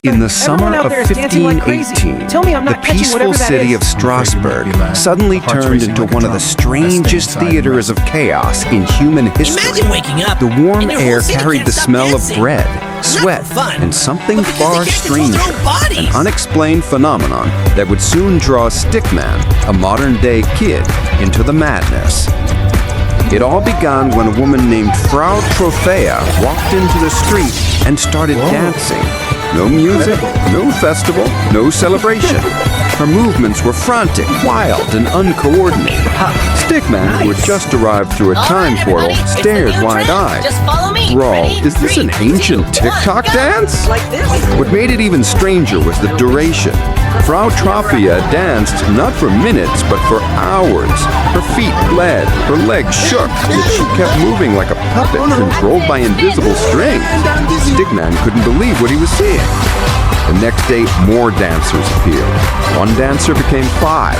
In the summer of 1518, the peaceful city of Strasbourg suddenly turned into one of the strangest theaters of chaos in human history. Imagine waking up. The warm and your air whole city carried can't the stop smell of dancing. bread, Not sweat, for fun, and something but because far they can't control their stranger, own bodies. an unexplained phenomenon that would soon draw Stickman, a modern-day kid, into the madness. It all began when a woman named Frau Trophäa walked into the street and started dancing. No music, no festival, no celebration. Her movements were frantic, wild, and uncoordinated. Stickman, who had just arrived through a time portal, stared wide-eyed. Just follow me. Brawl, Ready? is this an 3, 2, ancient 1, TikTok go. dance? Like this? What made it even stranger was the duration. Frau Trophäa danced not for minutes, but for hours. Her feet bled, her legs shook, yet she kept moving like a puppet controlled by invisible strings. Stickman couldn't believe what he was seeing. The next day, more dancers appeared. One dancer became 5.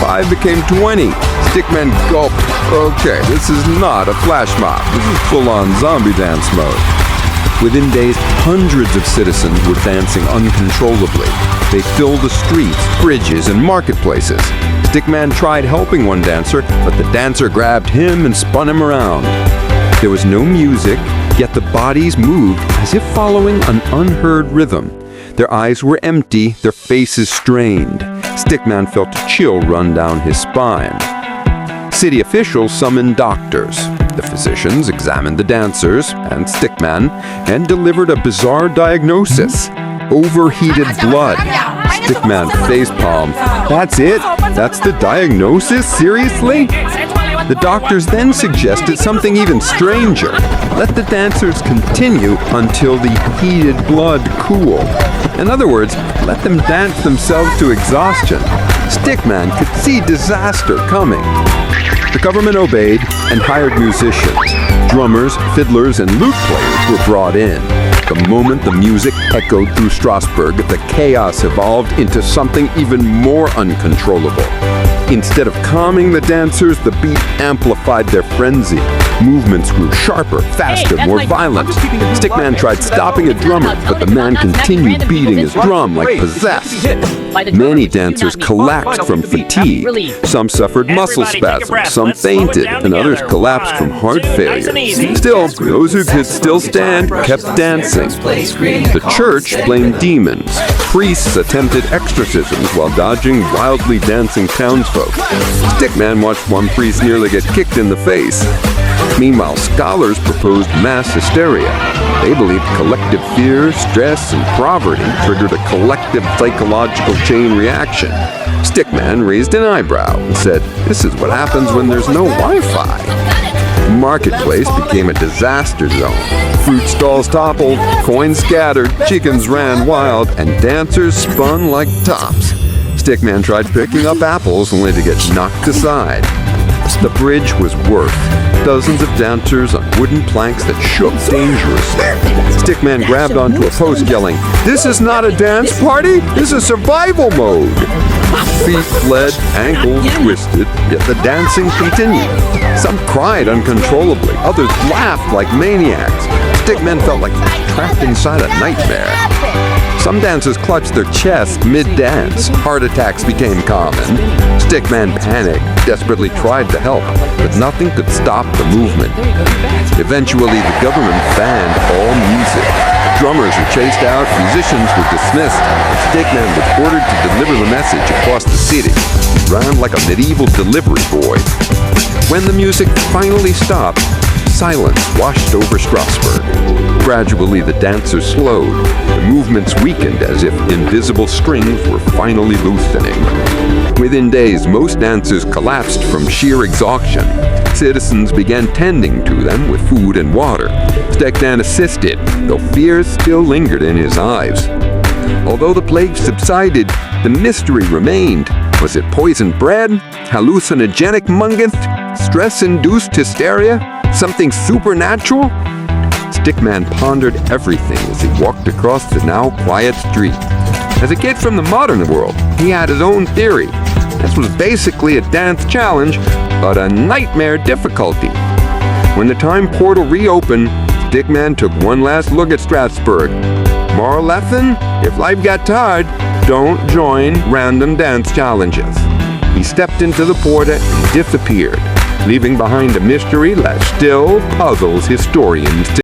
5 became 20. Stickman gulped. Okay, this is not a flash mob. This is full-on zombie dance mode. Within days, hundreds of citizens were dancing uncontrollably. They filled the streets, bridges, and marketplaces. Stickman tried helping one dancer, but the dancer grabbed him and spun him around. There was no music, yet the bodies moved as if following an unheard rhythm. Their eyes were empty, their faces strained. Stickman felt a chill run down his spine. City officials summoned doctors. The physicians examined the dancers and Stickman and delivered a bizarre diagnosis: overheated blood. Stickman facepalmed. That's it? That's the diagnosis? Seriously? The doctors then suggested something even stranger. Let the dancers continue until the heated blood cooled. In other words, let them dance themselves to exhaustion. Stickman could see disaster coming. The government obeyed and hired musicians. Drummers, fiddlers, and lute players were brought in. The moment the music echoed through Strasbourg, the chaos evolved into something even more uncontrollable. Instead of calming the dancers, the beat amplified their frenzy. Movements grew sharper, faster, more violent. Stickman tried stopping a drummer, but the man continued beating his drum like possessed. Many dancers collapsed from fatigue. Some suffered muscle spasms, some fainted, and others collapsed from heart failure. Still, those who could still stand kept dancing. The church blamed demons. Priests attempted exorcisms while dodging wildly dancing townsfolk. Stickman watched one priest nearly get kicked in the face. Meanwhile, scholars proposed mass hysteria. They believed collective fear, stress, and poverty triggered a collective psychological chain reaction. Stickman raised an eyebrow and said, "This is what happens when there's no Wi-Fi." The marketplace became a disaster zone. Fruit stalls toppled, coins scattered, chickens ran wild, and dancers spun like tops. Stickman tried picking up apples only to get knocked aside. The bridge was worse. Dozens of dancers on wooden planks that shook dangerously. Stickman grabbed onto a post yelling, "This is not a dance party, this is survival mode." Feet bled, ankles twisted, yet the dancing continued. Some cried uncontrollably, others laughed like maniacs. Stickman felt like trapped inside a nightmare. Some dancers clutched their chests mid-dance. Heart attacks became common. Stickman panicked, desperately tried to help, but nothing could stop the movement. Eventually, the government banned all music. Drummers were chased out, musicians were dismissed, and Stickman was ordered to deliver the message across the city. He ran like a medieval delivery boy. When the music finally stopped, silence washed over Strasbourg. Gradually, the dancers slowed. The movements weakened as if invisible strings were finally loosening. Within days, most dancers collapsed from sheer exhaustion. Citizens began tending to them with food and water. Stickman assisted, though fear still lingered in his eyes. Although the plague subsided, the mystery remained. Was it poisoned bread? Hallucinogenic mungeth? Stress-induced hysteria? Something supernatural? Stickman pondered everything as he walked across the now quiet street. As a kid from the modern world, he had his own theory. This was basically a dance challenge, but a nightmare difficulty. When the time portal reopened, Stickman took one last look at Strasbourg. Moral lesson? If life gets hard, don't join random dance challenges. He stepped into the porta and disappeared, leaving behind a mystery that still puzzles historians today.